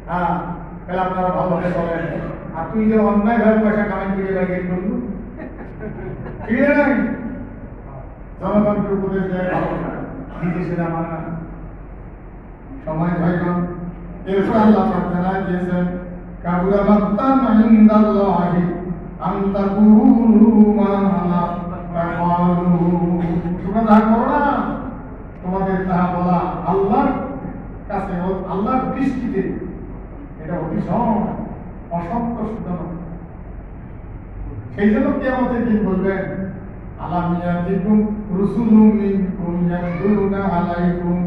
হ্যাঁ, তাহলে আপনারা ভালোভাবে বলেন। আর তুই যে অন্যায়ভাবে পয়সা কামাই করে বাইরে করলু, ঠিক আছে? জনগণকে উপদেশ দেয় ভালো না, নিজে সেটা মানে না। সময় ভাইগণ, এরপর আল্লাহ জানা দিয়েছেন কাবুরা মাক্তান ইনদাল্লাহি আন তাকুলু মা লা তাফআলু। তোমরা যা করো না, তোমাদের তাহা বলা আল্লাহর কাছে, আল্লাহর দৃষ্টিতে এটা অতিশয় অসন্তোষজনক। সেই জন্য কিয়ামতের দিন বলবেন আলাম ইয়াতিকুম রুসুলুম মিনকুম ইয়াদুলুনা আলাইকুম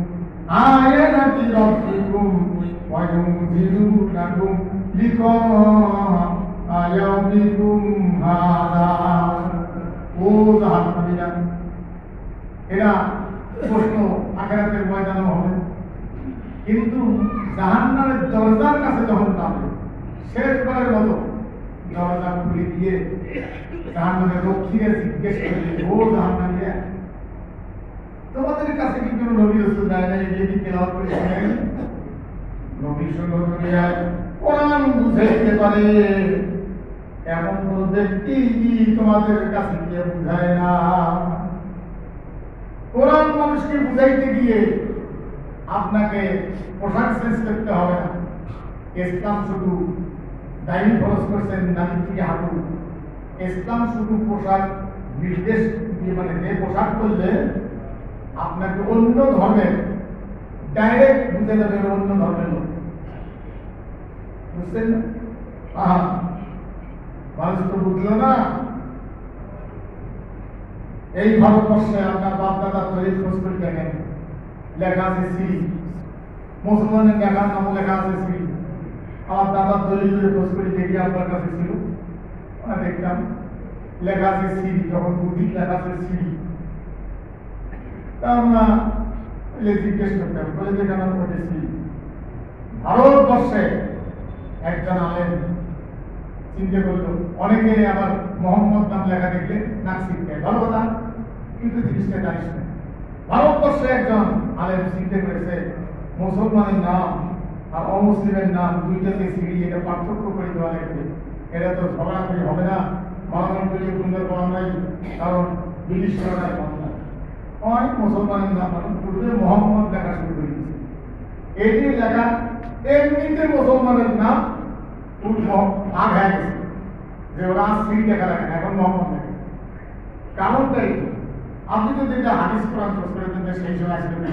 আয়াতি রাব্বিকুম ওয়া ইউনজিরুনাকুম লিকা ইয়াউমিকুম হাদা। ও জাহান্নামীরা, এরা প্রশ্ন আখিরাতের ময়দানে হবে, কিন্তু জাহান্নামের দরজার কাছে যখন যাবে, শেষবারের মতো দরজা খুলে দিয়ে জাহান্নামের রক্ষীরা জিজ্ঞেস করবে, ও জাহান্নামীরা, তোমাদের কাছে কি কোনো নবী রাসূল যায় না? এগিয়ে কি তেলাওয়াত করে শোনেন? নবী সংগ্রহ করিয়া কোরআন বুঝাইতে পারে এমন কোন ব্যক্তি কি তোমাদের কাছে গিয়ে বুঝায় না? কোরআন মানুষকে বুঝাইতে গিয়ে আপনাকে পোশাক চেঞ্জ করতে হবে না। ইসলাম শুধু দাড়ি খরচ করছেন নাকি থেকে হাঁটু, ইসলাম শুধু পোশাক নির্দেশ দিয়ে, মানে যে পোশাক করলে আপনাকে অন্য ধর্মের ডাইরেক্ট বুঝে যাবে অন্য ধর্মের লোক, বুঝছেন না? মানুষ তো বুঝলো না। এই ভারতবর্ষে আপনার বাপ দাদা তৈরি খোঁজ করে দেখেন, লেখা আছে শ্রী, মুসলমানের লেখার নাম লেখা আছে শ্রী। আমার দাদার দলিল খোঁজ করে দেখি আপনার কাছে ছিল, দেখতাম লেখা আছে শ্রী, যখন বুদ্ধি লেখা আছে শ্রী। তা আমরা জিজ্ঞেস করতাম, বলে যে কেন করেছি। ভারতবর্ষে একজন আলেম চিন্তা করলো, অনেকে আবার মোহাম্মদ নাম লেখা দেখলে নাক শিখতে ভালো কথা, কিন্তু জিনিসটা জানিস না। ভারতবর্ষে একজন আলেম চিন্তা করেছে মুসলমানের নাম আর অমুসলিমের নাম দুইটাকে সিঁড়ি, এটা পার্থক্য করে দেওয়া লাগবে। এটা তো ঝগড়াঝড়ি হবে না, মারামারি করে সুন্দর করা নাই, কারণ ব্রিটিশ সরকার বাংলা হয় মুসলমানের নাম পূর্বে মোহাম্মদ লেখা শুরু করে দিয়েছে। এটি লেখা এমনিতে মুসলমানের নাম ভাগ হয়ে গেছে, যে ওরা শ্রী লেখা লেখেন, এখন মোহাম্মদ লেখে। কারণটাই আপনি তো যেটা হাদিস কোরআন খোঁজ করে সেই সময় আসলে